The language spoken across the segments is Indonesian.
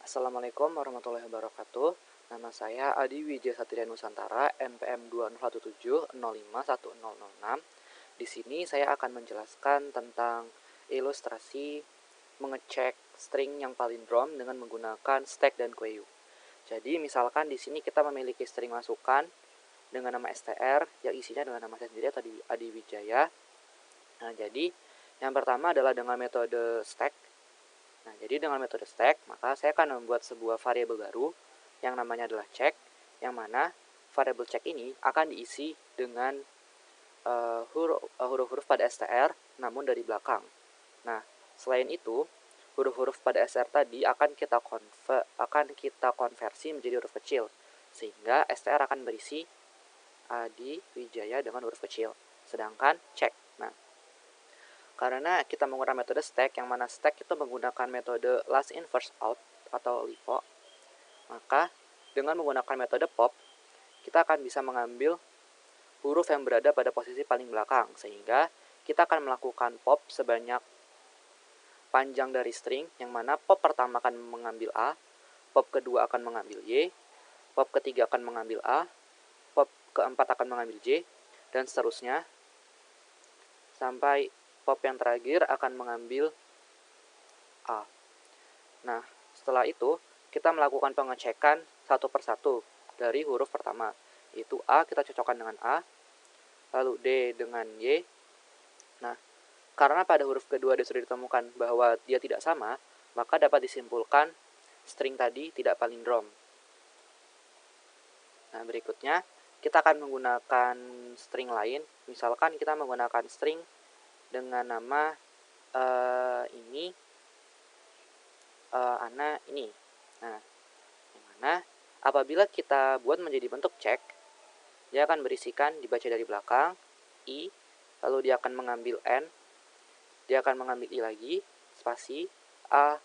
Assalamualaikum warahmatullahi wabarakatuh. Nama saya Adi Wijaya Satria Nusantara, NPM 2017051006. Di sini saya akan menjelaskan tentang ilustrasi mengecek string yang palindrom dengan menggunakan stack dan queue. Jadi misalkan di sini kita memiliki string masukan dengan nama str yang isinya dengan nama saya sendiri atau di Adi Wijaya. Nah, jadi yang pertama adalah dengan metode stack. Nah, jadi dengan metode stack, maka saya akan membuat sebuah variabel baru yang namanya adalah check, yang mana variabel check ini akan diisi dengan huruf-huruf pada str, namun dari belakang. Nah, selain itu, huruf-huruf pada str tadi akan kita konversi menjadi huruf kecil, sehingga str akan berisi Adi Wijaya dengan huruf kecil. Sedangkan check. Nah, karena kita menggunakan metode stack, yang mana stack itu menggunakan metode last in first out atau LIFO, maka dengan menggunakan metode pop, kita akan bisa mengambil huruf yang berada pada posisi paling belakang, sehingga kita akan melakukan pop sebanyak panjang dari string, yang mana pop pertama akan mengambil A, pop kedua akan mengambil Y, pop ketiga akan mengambil A, pop keempat akan mengambil J, dan seterusnya, sampai pop yang terakhir akan mengambil A. Nah, setelah itu, kita melakukan pengecekan satu persatu dari huruf pertama, yaitu A kita cocokkan dengan A, lalu D dengan Y. Nah, karena pada huruf kedua D sudah ditemukan bahwa dia tidak sama, maka dapat disimpulkan string tadi tidak palindrom. Nah, berikutnya, kita akan menggunakan string lain. Misalkan kita menggunakan string dengan nama ini Ana ini. Nah, yang mana apabila kita buat menjadi bentuk check, dia akan berisikan dibaca dari belakang I, lalu dia akan mengambil N, dia akan mengambil I lagi, spasi A,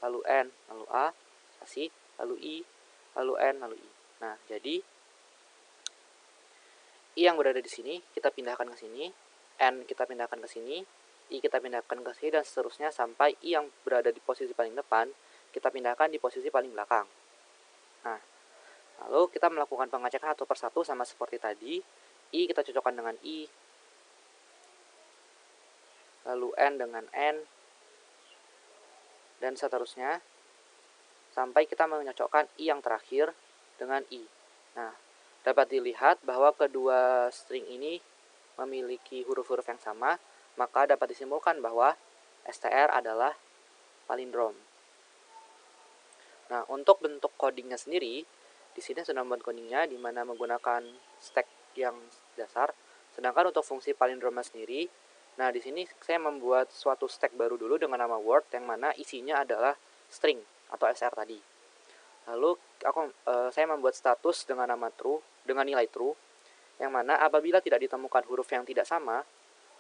lalu N, lalu A, spasi, lalu I, lalu N, lalu I. Nah, jadi I yang berada di sini kita pindahkan ke sini, N kita pindahkan ke sini, I kita pindahkan ke sini, dan seterusnya sampai I yang berada di posisi paling depan kita pindahkan di posisi paling belakang. Nah, lalu kita melakukan pengecekan satu persatu sama seperti tadi. I kita cocokkan dengan I, lalu N dengan N, dan seterusnya sampai kita menyocokkan I yang terakhir dengan I. Nah, dapat dilihat bahwa kedua string ini memiliki huruf-huruf yang sama, maka dapat disimpulkan bahwa str adalah palindrom. Nah, untuk bentuk codingnya sendiri, di sini sudah membuat codingnya di mana menggunakan stack yang dasar. Sedangkan untuk fungsi palindromnya sendiri, nah di sini saya membuat suatu stack baru dulu dengan nama word, yang mana isinya adalah string atau str tadi. Lalu saya membuat status dengan nama true, dengan nilai true, yang mana apabila tidak ditemukan huruf yang tidak sama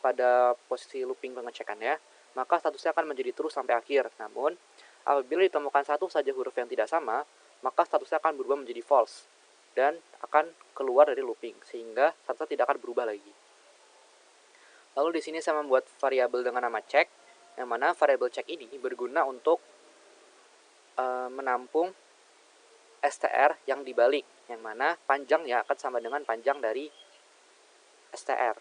pada posisi looping pengecekannya, maka statusnya akan menjadi true sampai akhir. Namun, apabila ditemukan satu saja huruf yang tidak sama, maka statusnya akan berubah menjadi false dan akan keluar dari looping, sehingga statusnya tidak akan berubah lagi. Lalu di sini saya membuat variabel dengan nama check, yang mana variabel check ini berguna untuk menampung str yang dibalik, yang mana panjangnya akan sama dengan panjang dari str.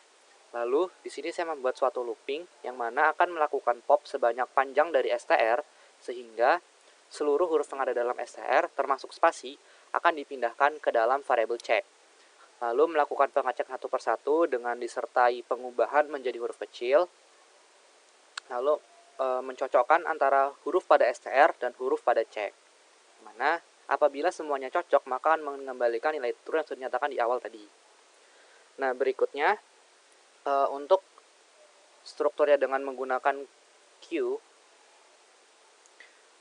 Lalu di sini saya membuat suatu looping yang mana akan melakukan pop sebanyak panjang dari str, sehingga seluruh huruf yang ada dalam str termasuk spasi akan dipindahkan ke dalam variabel check. Lalu melakukan pengecekan satu persatu dengan disertai pengubahan menjadi huruf kecil. Lalu mencocokkan antara huruf pada str dan huruf pada check. Mana apabila semuanya cocok, maka akan mengembalikan nilai true yang sudah dinyatakan di awal tadi. Nah, berikutnya untuk strukturnya dengan menggunakan queue,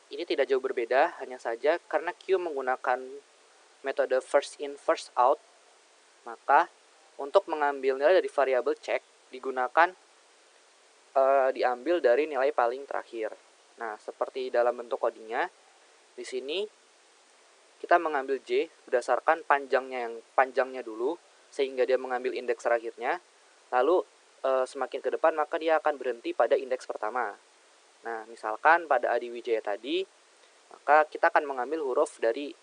ini tidak jauh berbeda, hanya saja karena queue menggunakan metode first in first out, maka untuk mengambil nilai dari variabel check digunakan diambil dari nilai paling terakhir. Nah, seperti dalam bentuk codingnya, di sini kita mengambil J berdasarkan panjangnya dulu, sehingga dia mengambil indeks terakhirnya. Lalu semakin ke depan maka dia akan berhenti pada indeks pertama. Nah, misalkan pada Adi Wijaya tadi maka kita akan mengambil huruf dari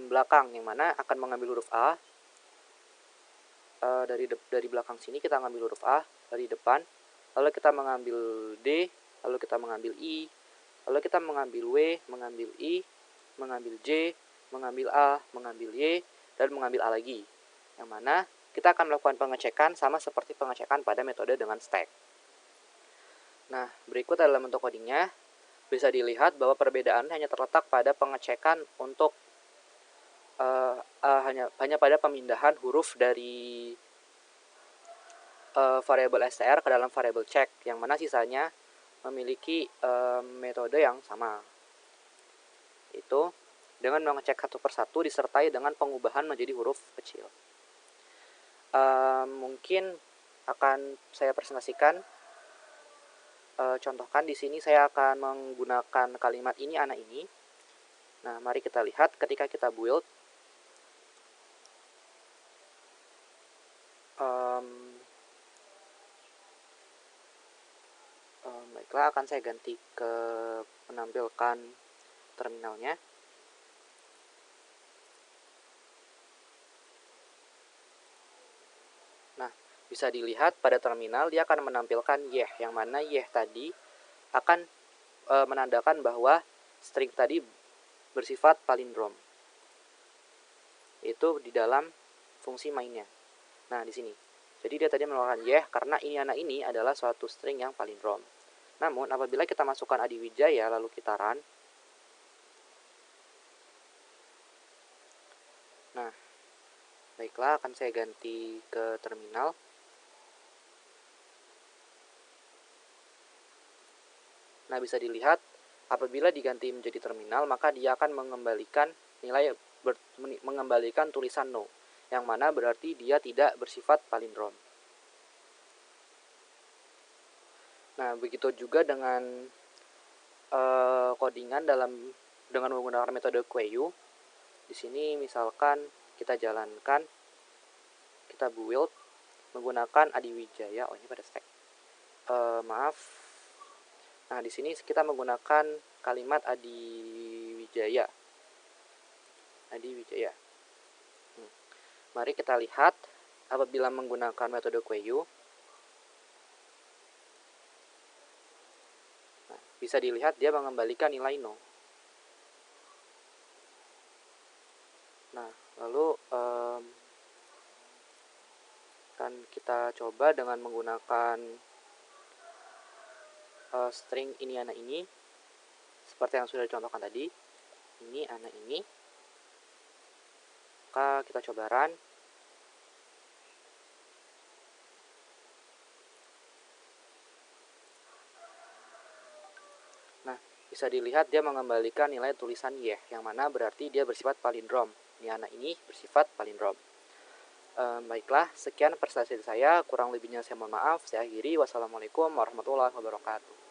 belakang, yang mana akan mengambil huruf A. Dari belakang sini kita mengambil huruf A dari depan, lalu kita mengambil D, lalu kita mengambil I, lalu kita mengambil W, mengambil I, mengambil J, mengambil A, mengambil Y, dan mengambil A lagi. Yang mana kita akan melakukan pengecekan sama seperti pengecekan pada metode dengan stack. Nah, berikut adalah bentuk codingnya. Bisa dilihat bahwa perbedaan hanya terletak pada pengecekan untuk hanya pada pemindahan huruf dari variabel str ke dalam variabel check, yang mana sisanya memiliki metode yang sama, itu dengan mengecek satu persatu disertai dengan pengubahan menjadi huruf kecil. Mungkin akan saya presentasikan, contohkan di sini saya akan menggunakan kalimat ini anak ini. Nah, mari kita lihat ketika kita build. Baiklah, akan saya ganti ke menampilkan terminalnya. Nah, bisa dilihat pada terminal dia akan menampilkan yeh, yang mana yeh tadi akan menandakan bahwa string tadi bersifat palindrom. Itu di dalam fungsi mainnya. Nah, di sini. Jadi dia tadi mengeluarkan yeh karena ini anak ini adalah suatu string yang palindrom. Namun apabila kita masukkan Adiwijaya lalu kita run. Nah, baiklah, akan saya ganti ke terminal. Nah, bisa dilihat apabila diganti menjadi terminal, maka dia akan mengembalikan mengembalikan tulisan no, yang mana berarti dia tidak bersifat palindrom. Nah, begitu juga dengan codingan dengan menggunakan metode Queue. Di sini misalkan kita jalankan, kita build menggunakan Adiwijaya. Oh, ini pada stack. Maaf. Nah, di sini kita menggunakan kalimat Adiwijaya. Mari kita lihat apabila menggunakan metode Queue. Nah, bisa dilihat dia mengembalikan nilai no. Nah, lalu akan kita coba dengan menggunakan string ini anak ini, seperti yang sudah dicontohkan tadi. Ini anak ini. Maka kita coba run. Nah, bisa dilihat dia mengembalikan nilai tulisan yeh, yang mana berarti dia bersifat palindrom. Ini anak ini bersifat palindrom. Baiklah, sekian presentasi saya. Kurang lebihnya saya mohon maaf. Saya akhiri. Wassalamualaikum warahmatullahi wabarakatuh.